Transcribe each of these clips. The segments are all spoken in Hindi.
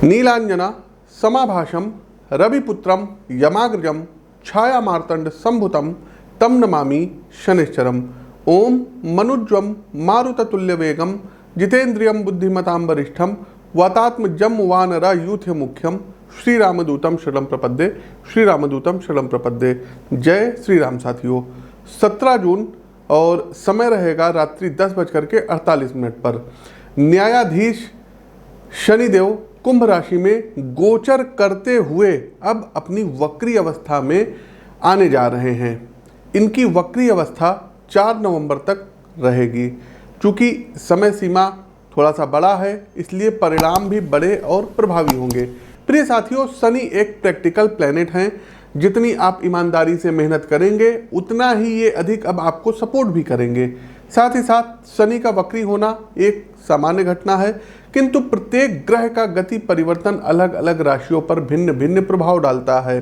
नीलांजना समाभाषम रविपुत्रम यमाग्रजम छाया मार्तंड संभुतम तम नमामि शनिश्चरम। ओम मनुज्वम मारुततुल्य वेगम जितेन्द्रियम बुद्धिमतां वरिष्ठम वातात्मजम वानरा यूथ मुख्यम श्री रामदूतम शरणं प्रपद्ये। श्री रामदूतम शरणं प्रपद्ये। जय श्री राम साथियों। 17 जून और समय रहेगा रात्रि 10:48 पर। न्यायाधीश शनिदेव कुंभ राशि में गोचर करते हुए अब अपनी वक्री अवस्था में आने जा रहे हैं। इनकी वक्री अवस्था 4 नवंबर तक रहेगी। चूँकि समय सीमा थोड़ा सा बड़ा है इसलिए परिणाम भी बड़े और प्रभावी होंगे। प्रिय साथियों, शनि एक प्रैक्टिकल प्लैनेट हैं। जितनी आप ईमानदारी से मेहनत करेंगे उतना ही ये अधिक अब आपको सपोर्ट भी करेंगे। साथ ही साथ शनि का वक्री होना एक सामान्य घटना है, किंतु प्रत्येक ग्रह का गति परिवर्तन अलग अलग राशियों पर भिन्न भिन्न प्रभाव डालता है।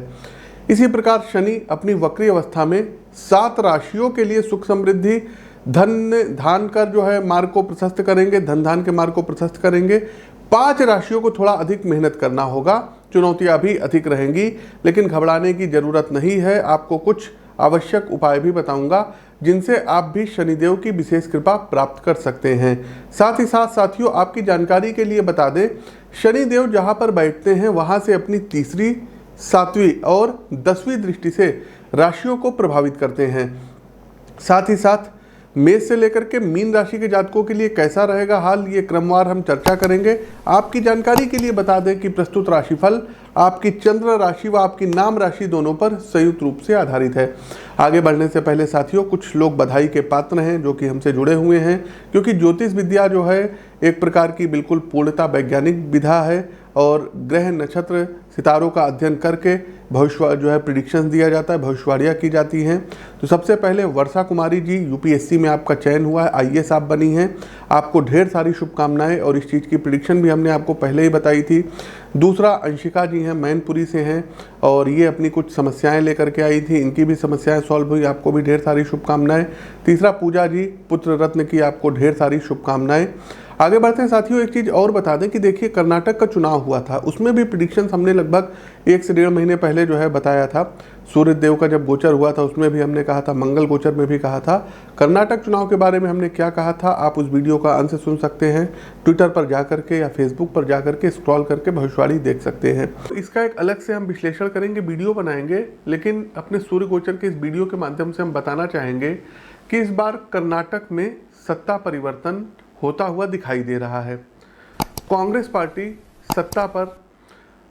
इसी प्रकार शनि अपनी वक्री अवस्था में 7 राशियों के लिए सुख समृद्धि धान कर जो है मार्ग को प्रशस्त करेंगे, धन के मार्ग को प्रशस्त करेंगे। 5 राशियों को थोड़ा अधिक मेहनत करना होगा, चुनौतियां भी अधिक रहेंगी, लेकिन घबराने की जरूरत नहीं है। आपको कुछ आवश्यक उपाय भी बताऊंगा जिनसे आप भी शनिदेव की विशेष कृपा प्राप्त कर सकते हैं। साथ ही साथ साथियों, आपकी जानकारी के लिए बता दें, शनिदेव जहां पर बैठते हैं वहां से अपनी तीसरी, 7वीं और 10वीं दृष्टि से राशियों को प्रभावित करते हैं। साथ ही साथ मेष से लेकर के मीन राशि के जातकों के लिए कैसा रहेगा हाल, ये क्रमवार हम चर्चा करेंगे। आपकी जानकारी के लिए बता दें कि प्रस्तुत राशिफल आपकी चंद्र राशि व आपकी नाम राशि दोनों पर संयुक्त रूप से आधारित है। आगे बढ़ने से पहले साथियों, कुछ लोग बधाई के पात्र हैं जो कि हमसे जुड़े हुए हैं, क्योंकि ज्योतिष विद्या जो है एक प्रकार की बिल्कुल पूर्णता वैज्ञानिक विधा है और ग्रह नक्षत्र सितारों का अध्ययन करके भविष्य जो है प्रिडिक्शंस दिया जाता है, भविष्यवाणियाँ की जाती हैं। तो सबसे पहले वर्षा कुमारी जी, यूपीएससी में आपका चयन हुआ है, आईएएस आप बनी हैं, आपको ढेर सारी शुभकामनाएं और इस चीज़ की प्रिडिक्शन भी हमने आपको पहले ही बताई थी। दूसरा अंशिका जी हैं, मैनपुरी से हैं और ये अपनी कुछ समस्याएं लेकर के आई थी, इनकी भी समस्याएं सॉल्व हुई, आपको भी ढेर सारी शुभकामनाएं। तीसरा पूजा जी, पुत्र रत्न की आपको ढेर सारी शुभकामनाएं। आगे बढ़ते हैं साथियों, एक चीज़ और बता दें कि देखिए कर्नाटक का चुनाव हुआ था, उसमें भी प्रिडिक्शंस हमने लगभग 1 से 1.5 महीने पहले जो है बताया था। सूर्य देव का जब गोचर हुआ था उसमें भी हमने कहा था, मंगल गोचर में भी कहा था। कर्नाटक चुनाव के बारे में हमने क्या कहा था आप उस वीडियो का अंश सुन सकते हैं, ट्विटर पर जा करके या फेसबुक पर जा करके स्क्रॉल करके भविष्यवाणी देख सकते हैं। तो इसका एक अलग से हम विश्लेषण करेंगे, वीडियो बनाएंगे, लेकिन अपने सूर्य गोचर के इस वीडियो के माध्यम से हम बताना चाहेंगे कि इस बार कर्नाटक में सत्ता परिवर्तन होता हुआ दिखाई दे रहा है। कांग्रेस पार्टी सत्ता पर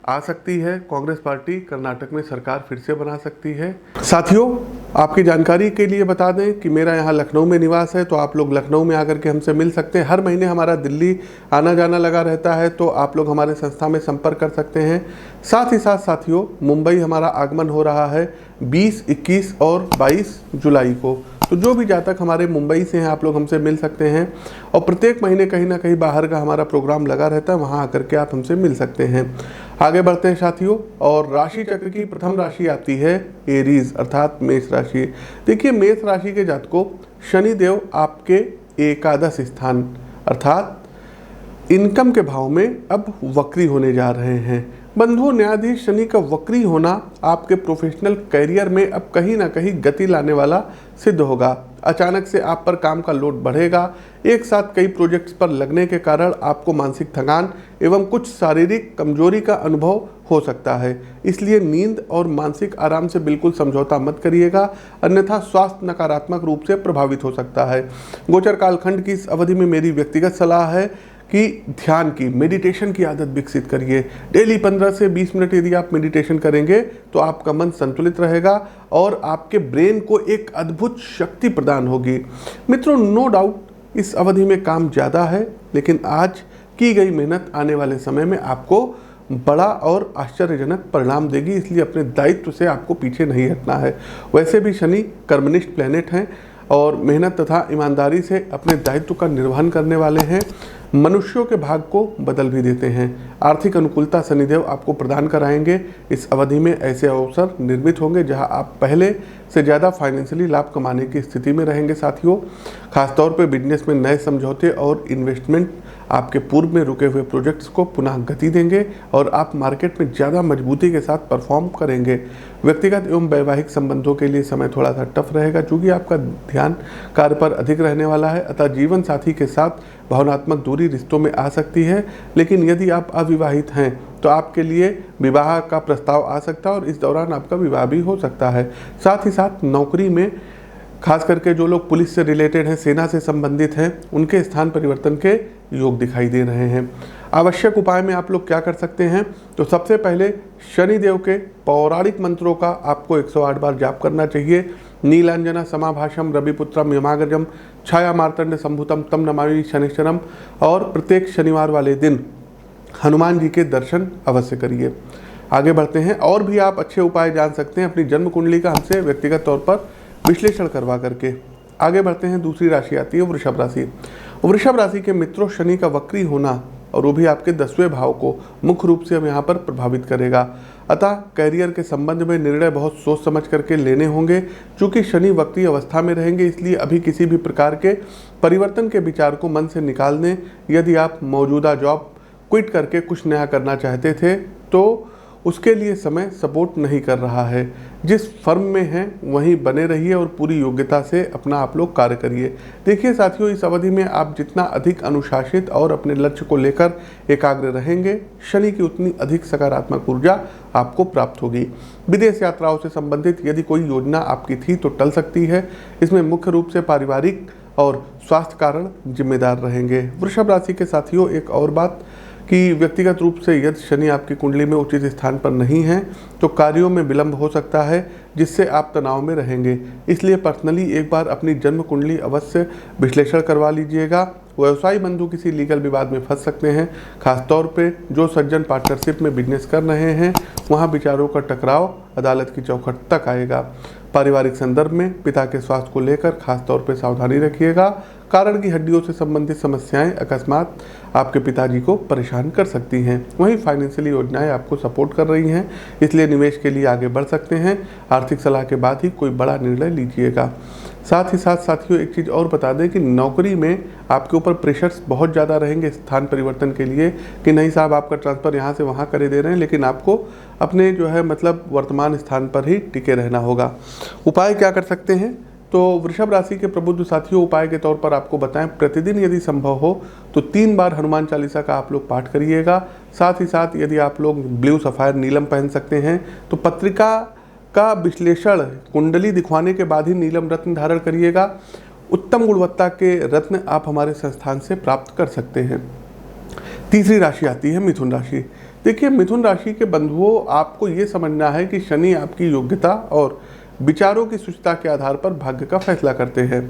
आ सकती है, कांग्रेस पार्टी कर्नाटक में सरकार फिर से बना सकती है। साथियों, आपकी जानकारी के लिए बता दें कि मेरा यहाँ लखनऊ में निवास है, तो आप लोग लखनऊ में आकर के हमसे मिल सकते हैं। हर महीने हमारा दिल्ली आना जाना लगा रहता है, तो आप लोग हमारे संस्था में संपर्क कर सकते हैं। साथ ही साथ साथियों, मुंबई हमारा आगमन हो रहा है 20, 21 और 22 जुलाई को, तो जो भी जातक हमारे मुंबई से हैं आप लोग हमसे मिल सकते हैं। और प्रत्येक महीने कहीं ना कहीं बाहर का हमारा प्रोग्राम लगा रहता है, वहाँ आकर के आप हमसे मिल सकते हैं। आगे बढ़ते हैं साथियों, और राशि चक्र की प्रथम राशि आती है एरीज अर्थात मेष राशि। देखिए, मेष राशि के जातकों, शनिदेव आपके एकादश स्थान अर्थात इनकम के भाव में अब वक्री होने जा रहे हैं। बंधुओं, न्यायाधीश शनि का वक्री होना आपके प्रोफेशनल करियर में अब कहीं ना कहीं गति लाने वाला सिद्ध होगा। अचानक से आप पर काम का लोड बढ़ेगा। एक साथ कई प्रोजेक्ट्स पर लगने के कारण आपको मानसिक थकान एवं कुछ शारीरिक कमजोरी का अनुभव हो सकता है, इसलिए नींद और मानसिक आराम से बिल्कुल समझौता मत करिएगा, अन्यथा स्वास्थ्य नकारात्मक रूप से प्रभावित हो सकता है। गोचर कालखंड की इस अवधि में मेरी व्यक्तिगत सलाह है कि ध्यान की, मेडिटेशन की आदत विकसित करिए। डेली 15 से 20 मिनट यदि आप मेडिटेशन करेंगे तो आपका मन संतुलित रहेगा और आपके ब्रेन को एक अद्भुत शक्ति प्रदान होगी। मित्रों, नो डाउट इस अवधि में काम ज़्यादा है, लेकिन आज की गई मेहनत आने वाले समय में आपको बड़ा और आश्चर्यजनक परिणाम देगी, इसलिए अपने दायित्व से आपको पीछे नहीं हटना है। वैसे भी शनि कर्मनिष्ठ प्लैनेट हैं और मेहनत तथा ईमानदारी से अपने दायित्व का निर्वहन करने वाले हैं। मनुष्यों के भाग को बदल भी देते हैं। आर्थिक अनुकूलता शनिदेव आपको प्रदान कराएंगे। इस अवधि में ऐसे अवसर निर्मित होंगे जहां आप पहले से ज़्यादा फाइनेंशियली लाभ कमाने की स्थिति में रहेंगे। साथियों, खासतौर पर बिजनेस में नए समझौते और इन्वेस्टमेंट आपके पूर्व में रुके हुए प्रोजेक्ट्स को पुनः गति देंगे और आप मार्केट में ज़्यादा मजबूती के साथ परफॉर्म करेंगे। व्यक्तिगत एवं वैवाहिक संबंधों के लिए समय थोड़ा सा टफ रहेगा, क्योंकि आपका ध्यान कार्य पर अधिक रहने वाला है। अतः जीवन साथी के साथ भावनात्मक दूरी रिश्तों में आ सकती है। लेकिन यदि आप अविवाहित हैं तो आपके लिए विवाह का प्रस्ताव आ सकता है और इस दौरान आपका विवाह भी हो सकता है। साथ ही साथ नौकरी में खास करके जो लोग पुलिस से रिलेटेड हैं, सेना से संबंधित हैं, उनके स्थान परिवर्तन के योग दिखाई दे रहे हैं। आवश्यक उपाय में आप लोग क्या कर सकते हैं? तो सबसे पहले शनिदेव के पौराणिक मंत्रों का आपको 108 बार जाप करना चाहिए। नीलांजना समाभाषम रविपुत्रम यमाग्रजम छाया मार्तंड संभुतम तम नमामि शनिश्चरम। और प्रत्येक शनिवार वाले दिन हनुमान जी के दर्शन अवश्य करिए। आगे बढ़ते हैं, और भी आप अच्छे उपाय जान सकते हैं अपनी जन्म कुंडली का हमसे व्यक्तिगत तौर पर विश्लेषण करवा करके। आगे बढ़ते हैं, दूसरी राशि आती है वृषभ राशि। वृषभ राशि के मित्रों, शनि का वक्री होना और वो भी आपके 10वें भाव को मुख्य रूप से हम यहाँ पर प्रभावित करेगा। अतः कैरियर के संबंध में निर्णय बहुत सोच समझ करके लेने होंगे। चूंकि शनि वक्री अवस्था में रहेंगे, इसलिए अभी किसी भी प्रकार के परिवर्तन के विचार को मन से निकाल दें। यदि आप मौजूदा जॉब क्विट करके कुछ नया करना चाहते थे तो उसके लिए समय सपोर्ट नहीं कर रहा है। जिस फर्म में हैं वहीं बने रहिए और पूरी योग्यता से अपना आप लोग कार्य करिए। देखिए साथियों, इस अवधि में आप जितना अधिक अनुशासित और अपने लक्ष्य को लेकर एकाग्र रहेंगे, शनि की उतनी अधिक सकारात्मक ऊर्जा आपको प्राप्त होगी। विदेश यात्राओं से संबंधित यदि कोई योजना आपकी थी तो टल सकती है। इसमें मुख्य रूप से पारिवारिक और स्वास्थ्य कारण जिम्मेदार रहेंगे। वृषभ राशि के साथियों, एक और बात कि व्यक्तिगत रूप से यदि शनि आपकी कुंडली में उचित स्थान पर नहीं है तो कार्यों में विलंब हो सकता है, जिससे आप तनाव में रहेंगे। इसलिए पर्सनली एक बार अपनी जन्म कुंडली अवश्य विश्लेषण करवा लीजिएगा। व्यवसायी बंधु किसी लीगल विवाद में फंस सकते हैं। खासतौर पे जो सज्जन पार्टनरशिप में बिजनेस कर रहे हैं, वहाँ विचारों का टकराव अदालत की चौखट तक आएगा। पारिवारिक संदर्भ में पिता के स्वास्थ्य को लेकर खासतौर पर सावधानी रखिएगा, कारण की हड्डियों से संबंधित समस्याएं अकस्मात आपके पिताजी को परेशान कर सकती हैं। वहीं फाइनेंशियली योजनाएं आपको सपोर्ट कर रही हैं, इसलिए निवेश के लिए आगे बढ़ सकते हैं। आर्थिक सलाह के बाद ही कोई बड़ा निर्णय लीजिएगा। साथ ही साथ साथियों, एक चीज़ और बता दें कि नौकरी में आपके ऊपर प्रेशर्स बहुत ज़्यादा रहेंगे स्थान परिवर्तन के लिए, कि नहीं साहब आपका ट्रांसफ़र यहाँ से वहाँ करे दे रहे हैं, लेकिन आपको अपने जो है मतलब वर्तमान स्थान पर ही टिके रहना होगा। उपाय क्या कर सकते हैं? तो वृषभ राशि के प्रबुद्ध साथियों, उपाय के तौर पर आपको बताएं, प्रतिदिन यदि संभव हो तो 3 बार हनुमान चालीसा का आप लोग पाठ करिएगा। साथ ही साथ यदि आप लोग ब्लू सफ़ायर नीलम पहन सकते हैं तो पत्रिका का विश्लेषण कुंडली दिखवाने के बाद ही नीलम रत्न धारण करिएगा। उत्तम गुणवत्ता के रत्न आप हमारे संस्थान से प्राप्त कर सकते हैं। तीसरी राशि आती है मिथुन राशि। देखिए, मिथुन राशि के बंधुओं, आपको ये समझना है कि शनि आपकी योग्यता और विचारों की सूचना के आधार पर भाग्य का फैसला करते हैं।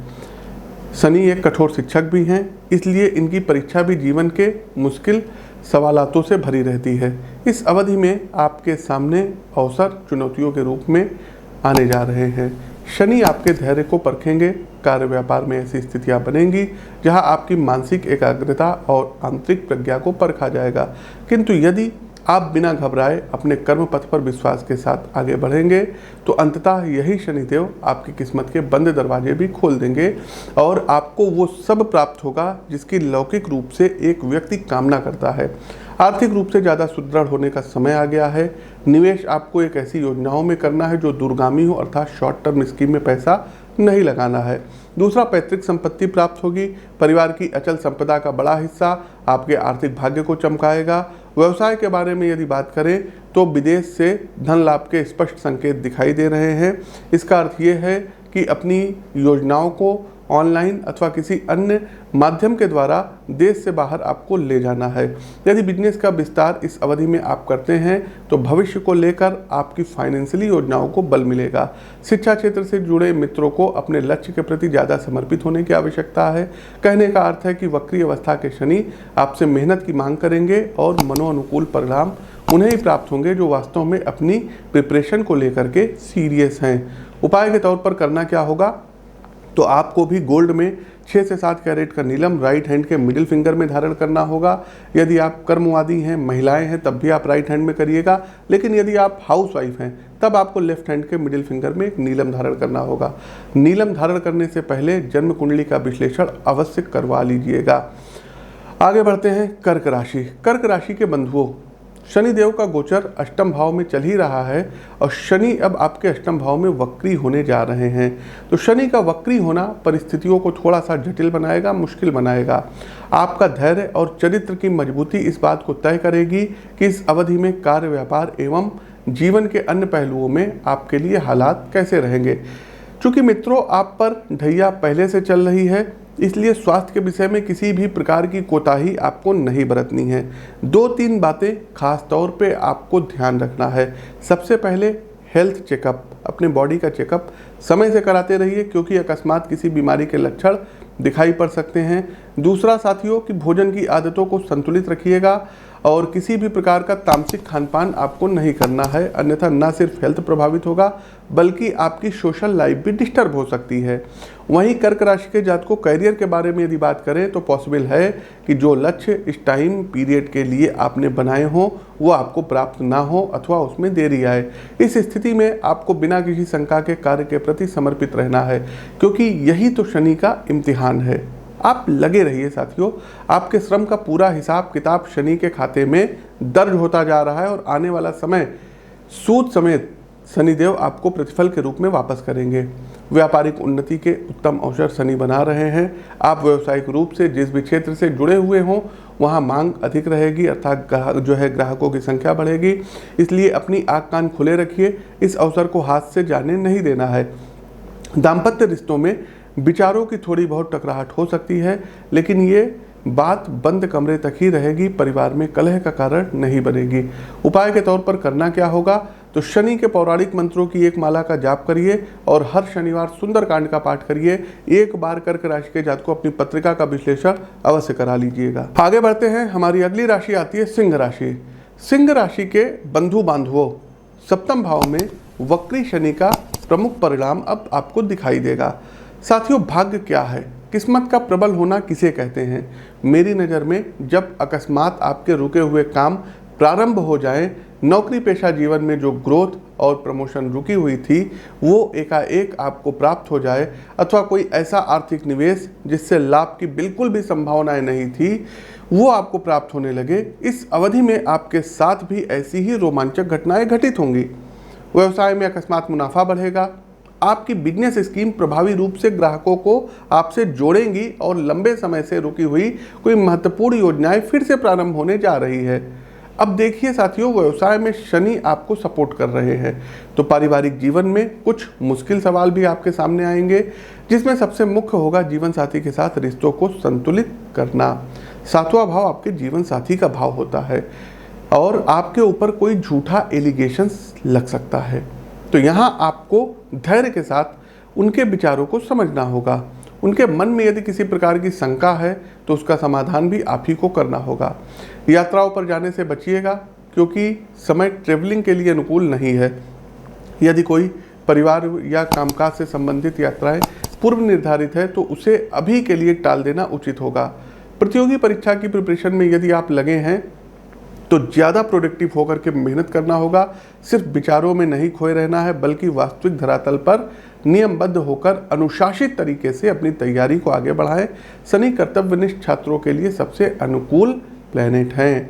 शनि एक कठोर शिक्षक भी हैं, इसलिए इनकी परीक्षा भी जीवन के मुश्किल सवालातों से भरी रहती है। इस अवधि में आपके सामने अवसर चुनौतियों के रूप में आने जा रहे हैं। शनि आपके धैर्य को परखेंगे। कार्य व्यापार में ऐसी स्थितियां बनेंगी जहां आपकी मानसिक एकाग्रता और आंतरिक प्रज्ञा को परखा जाएगा। किंतु यदि आप बिना घबराए अपने कर्म पथ पर विश्वास के साथ आगे बढ़ेंगे तो अंततः यही शनिदेव आपकी किस्मत के बंद दरवाजे भी खोल देंगे और आपको वो सब प्राप्त होगा जिसकी लौकिक रूप से एक व्यक्ति कामना करता है। आर्थिक रूप से ज़्यादा सुदृढ़ होने का समय आ गया है। निवेश आपको एक ऐसी योजनाओं में करना है जो दूरगामी हो, अर्थात शॉर्ट टर्म स्कीम में पैसा नहीं लगाना है। दूसरा, पैतृक संपत्ति प्राप्त होगी। परिवार की अचल संपदा का बड़ा हिस्सा आपके आर्थिक भाग्य को चमकाएगा। व्यवसाय के बारे में यदि बात करें तो विदेश से धन लाभ के स्पष्ट संकेत दिखाई दे रहे हैं। इसका अर्थ ये है कि अपनी योजनाओं को ऑनलाइन अथवा किसी अन्य माध्यम के द्वारा देश से बाहर आपको ले जाना है। यदि बिजनेस का विस्तार इस अवधि में आप करते हैं तो भविष्य को लेकर आपकी फाइनेंशियली योजनाओं को बल मिलेगा। शिक्षा क्षेत्र से जुड़े मित्रों को अपने लक्ष्य के प्रति ज़्यादा समर्पित होने की आवश्यकता है। कहने का अर्थ है कि वक्री अवस्था के शनि आपसे मेहनत की मांग करेंगे और मनोअनुकूल परिणाम उन्हें ही प्राप्त होंगे जो वास्तव में अपनी प्रिपरेशन को लेकर के सीरियस हैं। उपाय के तौर पर करना क्या होगा? तो आपको भी गोल्ड में 6 से 7 कैरेट का नीलम राइट हैंड के मिडिल फिंगर में धारण करना होगा। यदि आप कर्मवादी हैं, महिलाएं हैं, तब भी आप राइट हैंड में करिएगा, लेकिन यदि आप हाउसवाइफ हैं तब आपको लेफ्ट हैंड के मिडिल फिंगर में एक नीलम धारण करना होगा। नीलम धारण करने से पहले जन्म कुंडली का विश्लेषण अवश्य करवा लीजिएगा। आगे बढ़ते हैं कर्क राशि। कर्क राशि के बंधुओं, शनिदेव का गोचर अष्टम भाव में चल ही रहा है और शनि अब आपके अष्टम भाव में वक्री होने जा रहे हैं। तो शनि का वक्री होना परिस्थितियों को थोड़ा सा जटिल बनाएगा, मुश्किल बनाएगा। आपका धैर्य और चरित्र की मजबूती इस बात को तय करेगी कि इस अवधि में कार्य, व्यापार एवं जीवन के अन्य पहलुओं में आपके लिए हालात कैसे रहेंगे। चूँकि मित्रों आप पर ढैया पहले से चल रही है, इसलिए स्वास्थ्य के विषय में किसी भी प्रकार की कोताही आपको नहीं बरतनी है। 2-3 बातें खास तौर पे आपको ध्यान रखना है। सबसे पहले हेल्थ चेकअप, अपने बॉडी का चेकअप समय से कराते रहिए, क्योंकि अकस्मात किसी बीमारी के लक्षण दिखाई पड़ सकते हैं। दूसरा साथियों कि भोजन की आदतों को संतुलित रखिएगा और किसी भी प्रकार का तामसिक खान पान आपको नहीं करना है, अन्यथा न सिर्फ हेल्थ प्रभावित होगा बल्कि आपकी सोशल लाइफ भी डिस्टर्ब हो सकती है। वहीं कर्क राशि के जातकों करियर के बारे में यदि बात करें तो पॉसिबल है कि जो लक्ष्य इस टाइम पीरियड के लिए आपने बनाए हों वो आपको प्राप्त ना हो अथवा उसमें देरी आए। इस स्थिति में आपको बिना किसी शंका के कार्य के प्रति समर्पित रहना है, क्योंकि यही तो शनि का इम्तिहान है। आप लगे रहिए साथियों, आपके श्रम का पूरा हिसाब किताब शनि के खाते में दर्ज होता जा रहा है और आने वाला समय सूद समेत शनिदेव आपको प्रतिफल के रूप में वापस करेंगे। व्यापारिक उन्नति के उत्तम अवसर शनि बना रहे हैं। आप व्यावसायिक रूप से जिस भी क्षेत्र से जुड़े हुए हों वहाँ मांग अधिक रहेगी, अर्थात ग्राहकों की संख्या बढ़ेगी। इसलिए अपनी आँख कान खुले रखिए, इस अवसर को हाथ से जाने नहीं देना है। दाम्पत्य रिश्तों में विचारों की थोड़ी बहुत टकराहट हो सकती है, लेकिन ये बात बंद कमरे तक ही रहेगी, परिवार में कलह का कारण नहीं बनेगी। उपाय के तौर पर करना क्या होगा, तो शनि के पौराणिक मंत्रों की एक माला का जाप करिए और हर शनिवार सुंदरकांड का पाठ करिए। एक बार कर्क राशि के जातकों अपनी पत्रिका का विश्लेषण अवश्य करा लीजिएगा। आगे बढ़ते हैं, हमारी अगली राशि आती है सिंह राशि। सिंह राशि के बंधु बांधवों, सप्तम भाव में वक्री शनि का प्रमुख परिणाम अब आपको दिखाई देगा। साथियों भाग्य क्या है, किस्मत का प्रबल होना किसे कहते हैं। मेरी नज़र में जब अकस्मात आपके रुके हुए काम प्रारंभ हो जाएं, नौकरी पेशा जीवन में जो ग्रोथ और प्रमोशन रुकी हुई थी वो एकाएक आपको प्राप्त हो जाए, अथवा कोई ऐसा आर्थिक निवेश जिससे लाभ की बिल्कुल भी संभावनाएं नहीं थी वो आपको प्राप्त होने लगे, इस अवधि में आपके साथ भी ऐसी ही रोमांचक घटनाएं घटित होंगी। व्यवसाय में अकस्मात मुनाफा बढ़ेगा। आपकी बिजनेस स्कीम प्रभावी रूप से ग्राहकों को आपसे जोड़ेंगी और लंबे समय से रुकी हुई कोई महत्वपूर्ण योजनाएं फिर से प्रारंभ होने जा रही है। अब देखिए साथियों, व्यवसाय में शनि आपको सपोर्ट कर रहे हैं, तो पारिवारिक जीवन में कुछ मुश्किल सवाल भी आपके सामने आएंगे, जिसमें सबसे मुख्य होगा जीवन साथी के साथ रिश्तों को संतुलित करना। 7वां भाव आपके जीवन साथी का भाव होता है और आपके ऊपर कोई झूठा एलिगेशंस लग सकता है, तो यहाँ आपको धैर्य के साथ उनके विचारों को समझना होगा। उनके मन में यदि किसी प्रकार की शंका है तो उसका समाधान भी आप ही को करना होगा। यात्राओं पर जाने से बचिएगा, क्योंकि समय ट्रेवलिंग के लिए अनुकूल नहीं है। यदि कोई परिवार या कामकाज से संबंधित यात्राएं पूर्व निर्धारित है तो उसे अभी के लिए टाल देना उचित होगा। प्रतियोगी परीक्षा की प्रिपरेशन में यदि आप लगे हैं तो ज़्यादा प्रोडक्टिव होकर के मेहनत करना होगा। सिर्फ विचारों में नहीं खोए रहना है, बल्कि वास्तविक धरातल पर नियमबद्ध होकर अनुशासित तरीके से अपनी तैयारी को आगे बढ़ाएं। शनि कर्तव्यनिष्ठ छात्रों के लिए सबसे अनुकूल प्लैनेट हैं।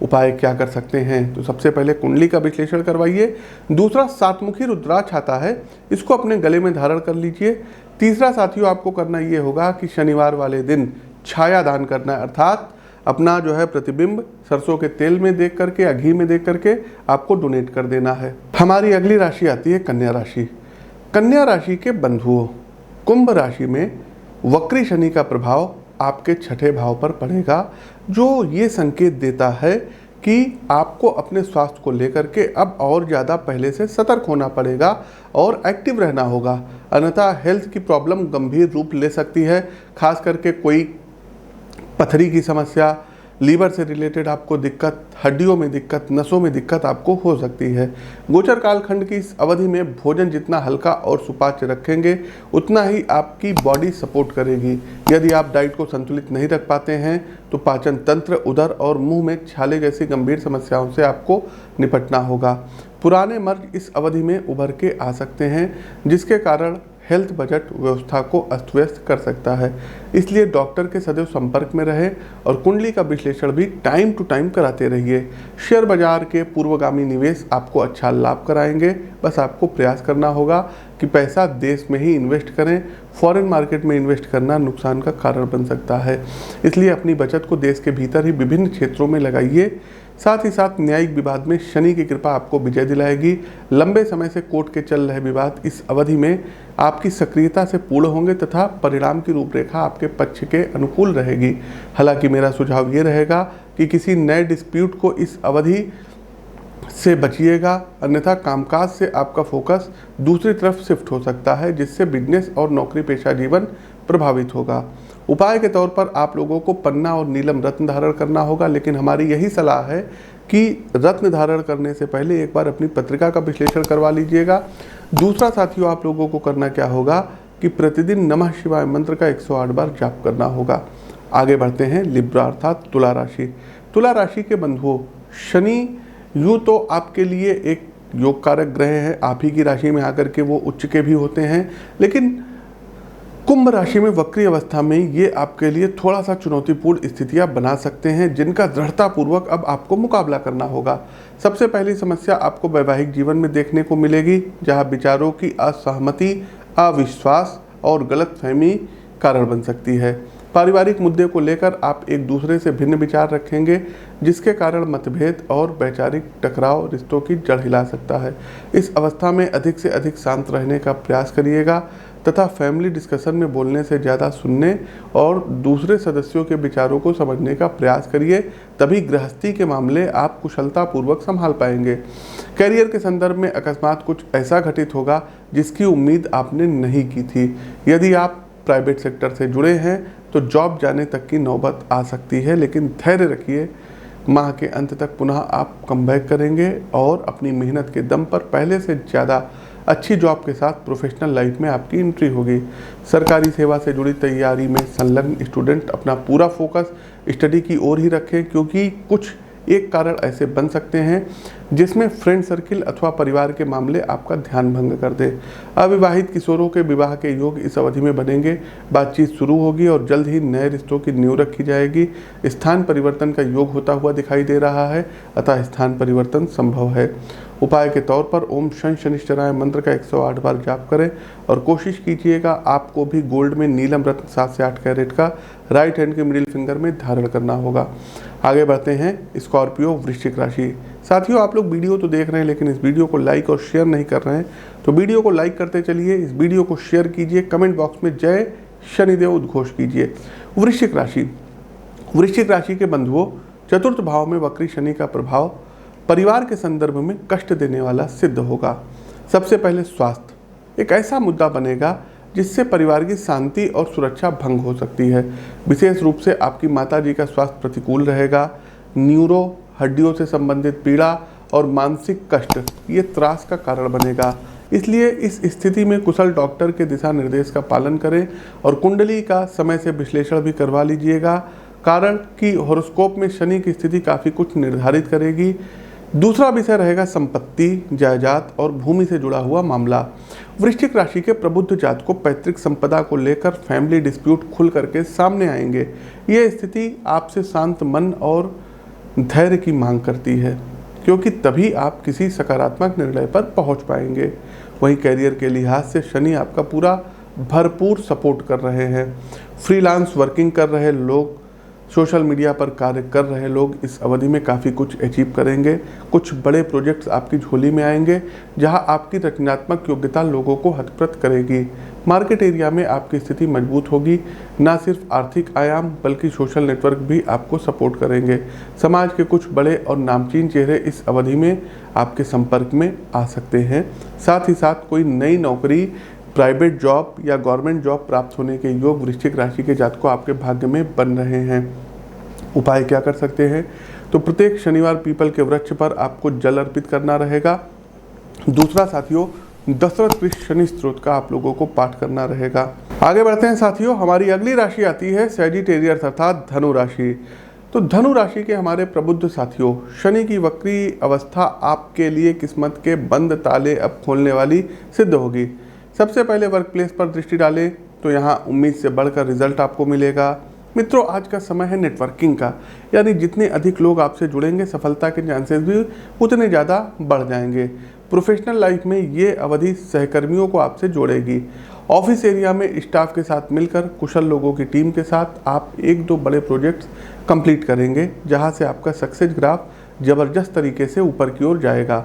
उपाय क्या कर सकते हैं, तो सबसे पहले कुंडली का विश्लेषण करवाइए। दूसरा, सातमुखी रुद्राक्ष आता है, इसको अपने गले में धारण कर लीजिए। तीसरा साथियों आपको करना ये होगा कि शनिवार वाले दिन छाया दान करना है, अर्थात अपना जो है प्रतिबिंब सरसों के तेल में देख करके या घी में देख करके आपको डोनेट कर देना है। हमारी अगली राशि आती है कन्या राशि। कन्या राशि के बंधुओं, कुंभ राशि में वक्री शनि का प्रभाव आपके 6ठे भाव पर पड़ेगा, जो ये संकेत देता है कि आपको अपने स्वास्थ्य को लेकर के अब और ज़्यादा पहले से सतर्क होना पड़ेगा और एक्टिव रहना होगा, अन्यथा हेल्थ की प्रॉब्लम गंभीर रूप ले सकती है। खास करके कोई पथरी की समस्या, लीवर से रिलेटेड आपको दिक्कत, हड्डियों में दिक्कत, नसों में दिक्कत आपको हो सकती है। गोचर कालखंड की इस अवधि में भोजन जितना हल्का और सुपाच्य रखेंगे उतना ही आपकी बॉडी सपोर्ट करेगी। यदि आप डाइट को संतुलित नहीं रख पाते हैं तो पाचन तंत्र, उदर और मुंह में छाले जैसी गंभीर समस्याओं से आपको निपटना होगा। पुराने मर्ज इस अवधि में उभर के आ सकते हैं, जिसके कारण हेल्थ बजट व्यवस्था को अस्त व्यस्त कर सकता है। इसलिए डॉक्टर के सदैव संपर्क में रहें और कुंडली का विश्लेषण भी टाइम टू टाइम कराते रहिए। शेयर बाजार के पूर्वगामी निवेश आपको अच्छा लाभ कराएंगे। बस आपको प्रयास करना होगा कि पैसा देश में ही इन्वेस्ट करें। फॉरेन मार्केट में इन्वेस्ट करना नुकसान का कारण बन सकता है, इसलिए अपनी बचत को देश के भीतर ही विभिन्न क्षेत्रों में लगाइए। साथ ही साथ न्यायिक विवाद में शनि की कृपा आपको विजय दिलाएगी। लंबे समय से कोर्ट के चल रहे विवाद इस अवधि में आपकी सक्रियता से पूर्ण होंगे तथा परिणाम की रूपरेखा आपके पक्ष के अनुकूल रहेगी। हालांकि मेरा सुझाव ये रहेगा कि किसी नए डिस्प्यूट को इस अवधि से बचिएगा, अन्यथा कामकाज से आपका फोकस दूसरी तरफ शिफ्ट हो सकता है, जिससे बिजनेस और नौकरी पेशा जीवन प्रभावित होगा। उपाय के तौर पर आप लोगों को पन्ना और नीलम रत्न धारण करना होगा, लेकिन हमारी यही सलाह है कि रत्न धारण करने से पहले एक बार अपनी पत्रिका का विश्लेषण करवा लीजिएगा। दूसरा साथियों, आप लोगों को करना क्या होगा कि प्रतिदिन नमः शिवाय मंत्र का 108 बार जाप करना होगा। आगे बढ़ते हैं लिब्रा अर्थात तुला राशि। तुला राशि के बंधुओं, शनि यूँ तो आपके लिए एक योग कारक ग्रह है, आप ही की राशि में आकर के वो उच्च के भी होते हैं, लेकिन कुंभ राशि में वक्री अवस्था में ये आपके लिए थोड़ा सा चुनौतीपूर्ण स्थितियां बना सकते हैं, जिनका दृढ़तापूर्वक अब आपको मुकाबला करना होगा। सबसे पहली समस्या आपको वैवाहिक जीवन में देखने को मिलेगी, जहां विचारों की असहमति, अविश्वास और गलतफहमी कारण बन सकती है। पारिवारिक मुद्दे को लेकर आप एक दूसरे से भिन्न विचार रखेंगे, जिसके कारण मतभेद और वैचारिक टकराव रिश्तों की जड़ हिला सकता है। इस अवस्था में अधिक से अधिक शांत रहने का प्रयास करिएगा तथा फैमिली डिस्कशन में बोलने से ज़्यादा सुनने और दूसरे सदस्यों के विचारों को समझने का प्रयास करिए, तभी गृहस्थी के मामले आप कुशलतापूर्वक संभाल पाएंगे। करियर के संदर्भ में अकस्मात कुछ ऐसा घटित होगा जिसकी उम्मीद आपने नहीं की थी। यदि आप प्राइवेट सेक्टर से जुड़े हैं तो जॉब जाने तक की नौबत आ सकती है, लेकिन धैर्य रखिए। माह के अंत तक पुनः आप कमबैक करेंगे और अपनी मेहनत के दम पर पहले से ज़्यादा अच्छी जॉब के साथ प्रोफेशनल लाइफ में आपकी एंट्री होगी। सरकारी सेवा से जुड़ी तैयारी में संलग्न स्टूडेंट अपना पूरा फोकस स्टडी की ओर ही रखें, क्योंकि कुछ एक कारण ऐसे बन सकते हैं जिसमें फ्रेंड सर्किल अथवा परिवार के मामले आपका ध्यान भंग कर दे। अविवाहित किशोरों के विवाह के योग इस अवधि में बनेंगे। बातचीत शुरू होगी और जल्द ही नए रिश्तों की नींव रखी जाएगी। स्थान परिवर्तन का योग होता हुआ दिखाई दे रहा है, अतः स्थान परिवर्तन संभव है। उपाय के तौर पर ओम शनि शनिश्चराय मंत्र का 108 बार जाप करें और कोशिश कीजिएगा आपको भी गोल्ड में नीलम रत्न 7 से 8 कैरेट का राइट हैंड के मिडिल फिंगर में धारण करना होगा। आगे बढ़ते हैं स्कॉर्पियो वृश्चिक राशि। साथियों, आप लोग वीडियो तो देख रहे हैं, लेकिन इस वीडियो को लाइक और शेयर नहीं कर रहे हैं, तो वीडियो को लाइक करते चलिए, इस वीडियो को शेयर कीजिए, कमेंट बॉक्स में जय शनिदेव उद्घोष कीजिए। वृश्चिक राशि के बंधुओं, चतुर्थ भाव में वक्री शनि का प्रभाव परिवार के संदर्भ में कष्ट देने वाला सिद्ध होगा। सबसे पहले स्वास्थ्य एक ऐसा मुद्दा बनेगा जिससे परिवार की शांति और सुरक्षा भंग हो सकती है। विशेष रूप से आपकी माताजी का स्वास्थ्य प्रतिकूल रहेगा। न्यूरो, हड्डियों से संबंधित पीड़ा और मानसिक कष्ट ये त्रास का कारण बनेगा। इसलिए इस स्थिति में कुशल डॉक्टर के दिशा निर्देश का पालन करें और कुंडली का समय से विश्लेषण भी करवा लीजिएगा, कारण कि हॉरोस्कोप में शनि की स्थिति काफ़ी कुछ निर्धारित करेगी। दूसरा विषय रहेगा संपत्ति, जायदाद और भूमि से जुड़ा हुआ मामला। वृश्चिक राशि के प्रबुद्ध जात को पैतृक संपदा को लेकर फैमिली डिस्प्यूट खुल करके सामने आएंगे। ये स्थिति आपसे शांत मन और धैर्य की मांग करती है, क्योंकि तभी आप किसी सकारात्मक निर्णय पर पहुंच पाएंगे। वहीं कैरियर के लिहाज से शनि आपका पूरा भरपूर सपोर्ट कर रहे हैं। फ्रीलांस वर्किंग कर रहे लोग, सोशल मीडिया पर कार्य कर रहे लोग इस अवधि में काफ़ी कुछ अचीव करेंगे। कुछ बड़े प्रोजेक्ट्स आपकी झोली में आएंगे, जहां आपकी रचनात्मक योग्यता लोगों को हतप्रत करेगी। मार्केट एरिया में आपकी स्थिति मजबूत होगी। न सिर्फ आर्थिक आयाम बल्कि सोशल नेटवर्क भी आपको सपोर्ट करेंगे। समाज के कुछ बड़े और नामचीन चेहरे इस अवधि में आपके संपर्क में आ सकते हैं। साथ ही साथ कोई नई नौकरी, प्राइवेट जॉब या गवर्नमेंट जॉब प्राप्त होने के योग वृश्चिक राशि के जातकों आपके भाग्य में बन रहे हैं। उपाय क्या कर सकते हैं, तो प्रत्येक शनिवार पीपल के वृक्ष पर आपको जल अर्पित करना रहेगा। दूसरा साथियों, दशरथ पृष्ठ शनि स्तोत्र का आप लोगों को पाठ करना रहेगा। आगे बढ़ते हैं साथियों, हमारी अगली राशि आती है सैजिटेरियस अर्थात धनु राशि। तो धनु राशि के हमारे प्रबुद्ध साथियों, शनि की वक्री अवस्था आपके लिए किस्मत के बंद ताले अब खोलने वाली सिद्ध होगी। सबसे पहले वर्क प्लेस पर दृष्टि डालें तो यहाँ उम्मीद से बढ़कर रिजल्ट आपको मिलेगा। मित्रों, आज का समय है नेटवर्किंग का, यानी जितने अधिक लोग आपसे जुड़ेंगे सफलता के चांसेस भी उतने ज़्यादा बढ़ जाएंगे। प्रोफेशनल लाइफ में ये अवधि सहकर्मियों को आपसे जोड़ेगी। ऑफिस एरिया में स्टाफ के साथ मिलकर कुशल लोगों की टीम के साथ आप 1-2 बड़े प्रोजेक्ट्स कंप्लीट करेंगे, जहां से आपका सक्सेस ग्राफ ज़बरदस्त तरीके से ऊपर की ओर जाएगा।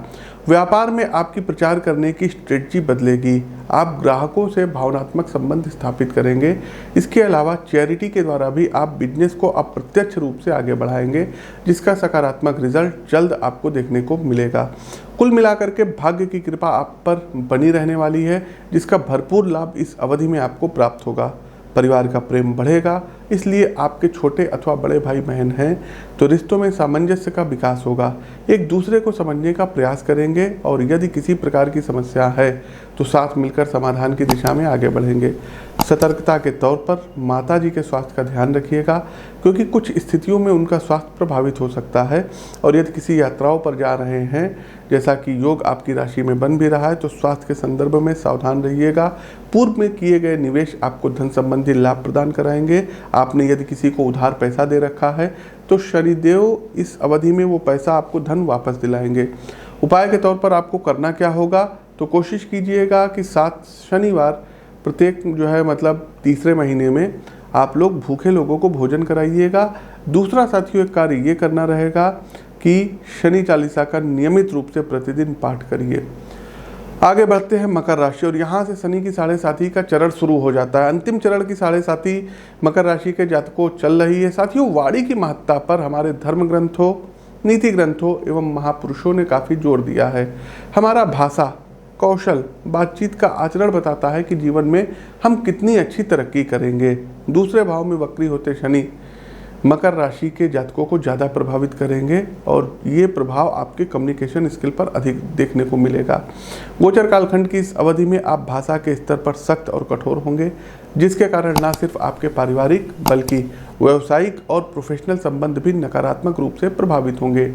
व्यापार में आपकी प्रचार करने की स्ट्रेटजी बदलेगी। आप ग्राहकों से भावनात्मक संबंध स्थापित करेंगे। इसके अलावा चैरिटी के द्वारा भी आप बिजनेस को अप्रत्यक्ष रूप से आगे बढ़ाएंगे, जिसका सकारात्मक रिजल्ट जल्द आपको देखने को मिलेगा। कुल मिलाकर के भाग्य की कृपा आप पर बनी रहने वाली है, जिसका भरपूर लाभ इस अवधि में आपको प्राप्त होगा। परिवार का प्रेम बढ़ेगा, इसलिए आपके छोटे अथवा बड़े भाई बहन हैं तो रिश्तों में सामंजस्य का विकास होगा। एक दूसरे को समझने का प्रयास करेंगे और यदि किसी प्रकार की समस्या है तो साथ मिलकर समाधान की दिशा में आगे बढ़ेंगे। सतर्कता के तौर पर माता जी के स्वास्थ्य का ध्यान रखिएगा, क्योंकि कुछ स्थितियों में उनका स्वास्थ्य प्रभावित हो सकता है। और यदि किसी यात्राओं पर जा रहे हैं, जैसा कि योग आपकी राशि में बन भी रहा है, तो स्वास्थ्य के संदर्भ में सावधान रहिएगा। पूर्व में किए गए निवेश आपको धन संबंधी लाभ प्रदान कराएंगे। आपने यदि किसी को उधार पैसा दे रखा है तो शनिदेव इस अवधि में वो पैसा आपको धन वापस दिलाएंगे। उपाय के तौर पर आपको करना क्या होगा, तो कोशिश कीजिएगा कि 7 शनिवार प्रत्येक मतलब तीसरे महीने में आप लोग भूखे लोगों को भोजन कराइएगा। दूसरा साथियों, एक कार्य ये करना रहेगा कि शनि चालीसा का नियमित रूप से प्रतिदिन पाठ करिए। आगे बढ़ते हैं मकर राशि, और यहाँ से शनि की 7.5 का चरण शुरू हो जाता है। अंतिम चरण की 7.5 मकर राशि के जातकों चल रही है। साथियों, वाणी की महत्ता पर हमारे धर्म ग्रंथों, नीति ग्रंथों एवं महापुरुषों ने काफ़ी जोर दिया है। हमारा भाषा कौशल, बातचीत का आचरण बताता है कि जीवन में हम कितनी अच्छी तरक्की करेंगे। दूसरे भाव में वक्री होते शनि मकर राशि के जातकों को ज़्यादा प्रभावित करेंगे और ये प्रभाव आपके कम्युनिकेशन स्किल पर अधिक देखने को मिलेगा। गोचर कालखंड की इस अवधि में आप भाषा के स्तर पर सख्त और कठोर होंगे, जिसके कारण न सिर्फ आपके पारिवारिक बल्कि व्यावसायिक और प्रोफेशनल संबंध भी नकारात्मक रूप से प्रभावित होंगे।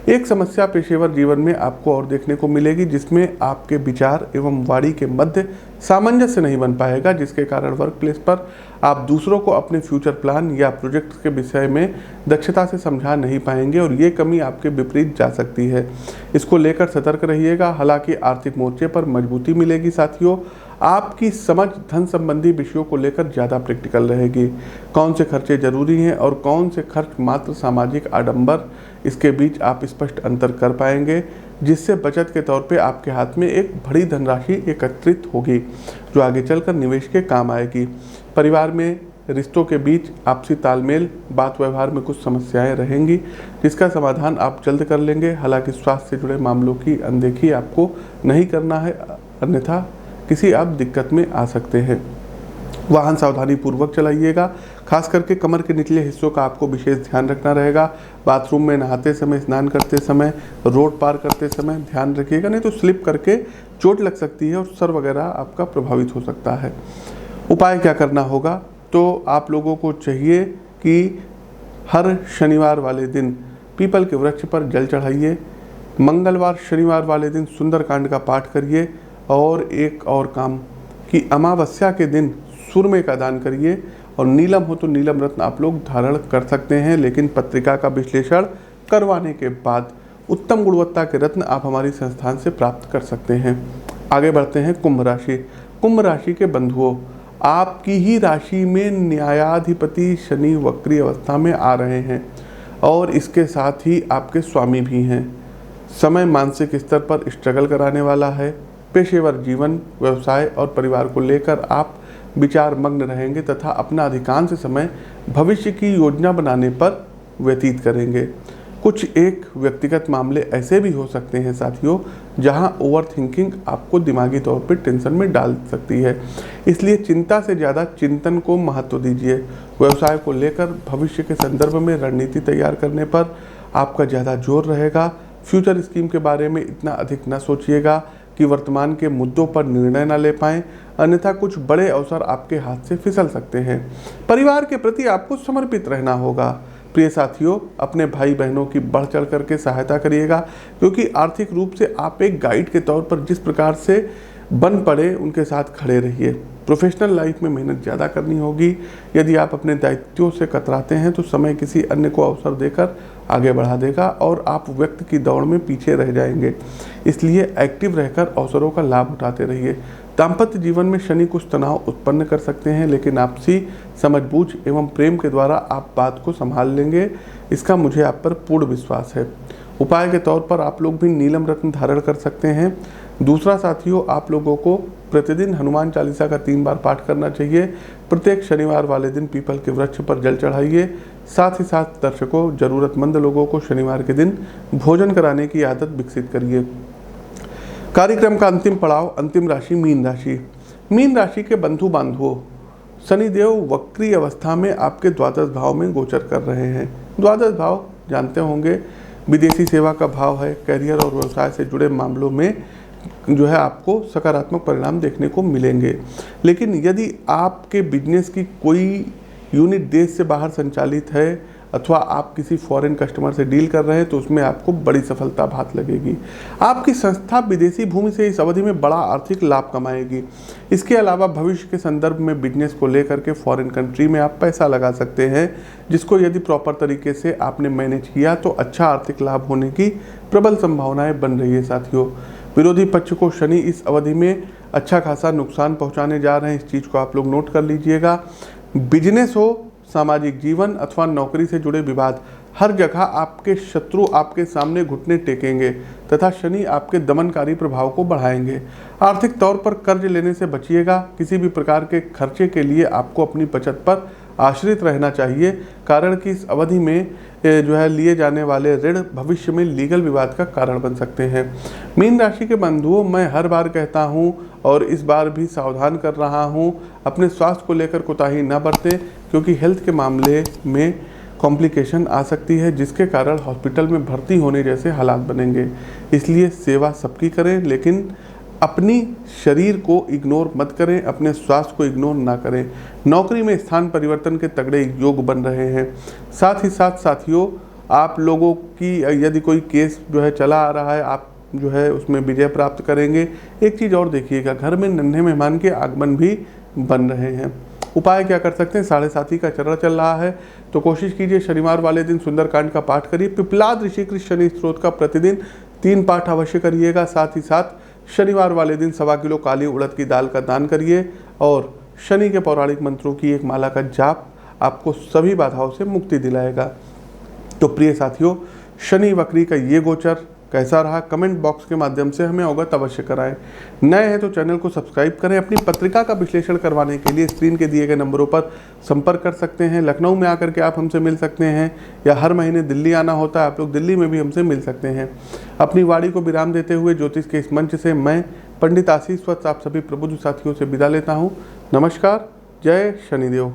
एक समस्या पेशेवर जीवन में आपको और देखने को मिलेगी, जिसमें आपके विचार एवं वाणी के मध्य सामंजस्य नहीं बन पाएगा, जिसके कारण वर्क प्लेस पर आप दूसरों को अपने फ्यूचर प्लान या प्रोजेक्ट के विषय में दक्षता से समझा नहीं पाएंगे और ये कमी आपके विपरीत जा सकती है। इसको लेकर सतर्क रहिएगा। हालांकि आर्थिक मोर्चे पर मजबूती मिलेगी। साथियों, आपकी समझ धन संबंधी विषयों को लेकर ज़्यादा प्रैक्टिकल रहेगी। कौन से खर्चे जरूरी हैं और कौन से खर्च मात्र सामाजिक आडंबर, इसके बीच आप स्पष्ट अंतर कर पाएंगे, जिससे बचत के तौर पे आपके हाथ में एक बड़ी धनराशि एकत्रित होगी, जो आगे चलकर निवेश के काम आएगी। परिवार में रिश्तों के बीच आपसी तालमेल, बात व्यवहार में कुछ समस्याएं रहेंगी, जिसका समाधान आप जल्द कर लेंगे। हालांकि स्वास्थ्य से जुड़े मामलों की अनदेखी आपको नहीं करना है, अन्यथा किसी आप दिक्कत में आ सकते हैं। वाहन सावधानी पूर्वक चलाइएगा। खास करके कमर के निचले हिस्सों का आपको विशेष ध्यान रखना रहेगा। बाथरूम में नहाते समय, स्नान करते समय, रोड पार करते समय ध्यान रखिएगा, नहीं तो स्लिप करके चोट लग सकती है और सर वगैरह आपका प्रभावित हो सकता है। उपाय क्या करना होगा, तो आप लोगों को चाहिए कि हर शनिवार वाले दिन पीपल के वृक्ष पर जल चढ़ाइए। मंगलवार शनिवार वाले दिन सुंदरकांड का पाठ करिए। और एक और काम कि अमावस्या के दिन सुरमे का दान करिए। और नीलम हो तो नीलम रत्न आप लोग धारण कर सकते हैं, लेकिन पत्रिका का विश्लेषण करवाने के बाद उत्तम गुणवत्ता के रत्न आप हमारी संस्थान से प्राप्त कर सकते हैं। आगे बढ़ते हैं कुंभ राशि। कुंभ राशि के बंधुओं, आपकी ही राशि में न्यायाधिपति शनि वक्री अवस्था में आ रहे हैं और इसके साथ ही आपके स्वामी भी हैं। समय मानसिक स्तर पर स्ट्रगल कराने वाला है। पेशेवर जीवन, व्यवसाय और परिवार को लेकर आप विचार मग्न रहेंगे तथा अपना अधिकांश समय भविष्य की योजना बनाने पर व्यतीत करेंगे। कुछ एक व्यक्तिगत मामले ऐसे भी हो सकते हैं साथियों जहां ओवर थिंकिंग आपको दिमागी तौर पर टेंशन में डाल सकती है। इसलिए चिंता से ज़्यादा चिंतन को महत्व दीजिए। व्यवसाय को लेकर भविष्य के संदर्भ में रणनीति तैयार करने पर आपका ज़्यादा जोर रहेगा। फ्यूचर स्कीम के बारे में इतना अधिक न सोचिएगा कि वर्तमान के मुद्दों पर निर्णय न ले पाएं, अन्यथा कुछ बड़े अवसर आपके हाथ से फिसल सकते हैं। परिवार के प्रति आपको समर्पित रहना होगा। प्रिय साथियों, अपने भाई बहनों की बढ़ चढ़ करके सहायता करिएगा, क्योंकि आर्थिक रूप से आप एक गाइड के तौर पर जिस प्रकार से बन पड़े उनके साथ खड़े रहिए। प्रोफेशनल लाइफ में मेहनत ज़्यादा करनी होगी। यदि आप अपने दायित्वों से कतराते हैं तो समय किसी अन्य को अवसर देकर आगे बढ़ा देगा और आप व्यक्ति की दौड़ में पीछे रह जाएंगे। इसलिए एक्टिव रहकर अवसरों का लाभ उठाते रहिए। दाम्पत्य जीवन में शनि कुछ तनाव उत्पन्न कर सकते हैं, लेकिन आपसी समझबूझ एवं प्रेम के द्वारा आप बात को संभाल लेंगे। इसका मुझे आप पर पूर्ण विश्वास है। उपाय के तौर पर आप लोग भी नीलम रत्न धारण कर सकते हैं। दूसरा साथियों, आप लोगों को प्रतिदिन हनुमान चालीसा का 3 बार पाठ करना चाहिए। प्रत्येक शनिवार वाले दिन पीपल के वृक्ष पर जल चढ़ाइए। साथ ही साथ दर्शकों, जरूरतमंद लोगों को शनिवार के दिन भोजन कराने की आदत विकसित करिए। कार्यक्रम का अंतिम पड़ाव, अंतिम राशि मीन राशि। मीन राशि के बंधु बांधवों, शनिदेव वक्री अवस्था में आपके द्वादश भाव में गोचर कर रहे हैं। द्वादश भाव जानते होंगे विदेशी सेवा का भाव है। करियर और व्यवसाय से जुड़े मामलों में जो है आपको सकारात्मक परिणाम देखने को मिलेंगे। लेकिन यदि आपके बिजनेस की कोई यूनिट देश से बाहर संचालित है अथवा आप किसी फॉरेन कस्टमर से डील कर रहे हैं तो उसमें आपको बड़ी सफलता भात लगेगी। आपकी संस्था विदेशी भूमि से इस अवधि में बड़ा आर्थिक लाभ कमाएगी। इसके अलावा भविष्य के संदर्भ में बिजनेस को लेकर के फॉरेन कंट्री में आप पैसा लगा सकते हैं, जिसको यदि प्रॉपर तरीके से आपने मैनेज किया तो अच्छा आर्थिक लाभ होने की प्रबल संभावनाएं बन रही है। साथियों, विरोधी पक्ष को शनि इस अवधि में अच्छा खासा नुकसान पहुंचाने जा रहे हैं। इस चीज़ को आप लोग नोट कर लीजिएगा। बिजनेस हो, सामाजिक जीवन अथवा नौकरी से जुड़े विवाद, हर जगह आपके शत्रु आपके सामने घुटने टेकेंगे तथा शनि आपके दमनकारी प्रभाव को बढ़ाएंगे। आर्थिक तौर पर कर्ज लेने से बचिएगा। किसी भी प्रकार के खर्चे के लिए आपको अपनी बचत पर आश्रित रहना चाहिए, कारण कि इस अवधि में जो है लिए जाने वाले ऋण भविष्य में लीगल विवाद का कारण बन सकते हैं। मीन राशि के बंधुओं, मैं हर बार कहता हूं और इस बार भी सावधान कर रहा हूं, अपने स्वास्थ्य को लेकर कोताही न बरतें, क्योंकि हेल्थ के मामले में कॉम्प्लिकेशन आ सकती है, जिसके कारण हॉस्पिटल में भर्ती होने जैसे हालात बनेंगे। इसलिए सेवा सबकी करें, लेकिन अपनी शरीर को इग्नोर मत करें, अपने स्वास्थ्य को इग्नोर ना करें। नौकरी में स्थान परिवर्तन के तगड़े योग बन रहे हैं। साथ ही साथ साथियों, आप लोगों की यदि कोई केस जो है चला आ रहा है, आप जो है उसमें विजय प्राप्त करेंगे। एक चीज़ और देखिएगा, घर में नन्हे मेहमान के आगमन भी बन रहे हैं। उपाय क्या कर सकते हैं? 7.5 का चरण चल रहा है तो कोशिश कीजिए शनिवार वाले दिन सुंदरकांड का पाठ करिए। पिपलाद ऋषिकृत शनि स्त्रोत का प्रतिदिन 3 पाठ अवश्य करिएगा। साथ ही साथ शनिवार वाले दिन 1.25 किलो काली उड़द की दाल का दान करिए और शनि के पौराणिक मंत्रों की एक माला का जाप आपको सभी बाधाओं से मुक्ति दिलाएगा। तो प्रिय साथियों, शनि वक्री का ये गोचर कैसा रहा, कमेंट बॉक्स के माध्यम से हमें अवगत अवश्य कराएं। नए हैं तो चैनल को सब्सक्राइब करें। अपनी पत्रिका का विश्लेषण करवाने के लिए स्क्रीन के दिए गए नंबरों पर संपर्क कर सकते हैं। लखनऊ में आकर के आप हमसे मिल सकते हैं, या हर महीने दिल्ली आना होता है, आप लोग दिल्ली में भी हमसे मिल सकते हैं। अपनी वाणी को विराम देते हुए ज्योतिष के इस मंच से मैं पंडित आशीष वत्स आप सभी प्रबुद्ध साथियों से विदा लेता हूँ। नमस्कार, जय शनिदेव।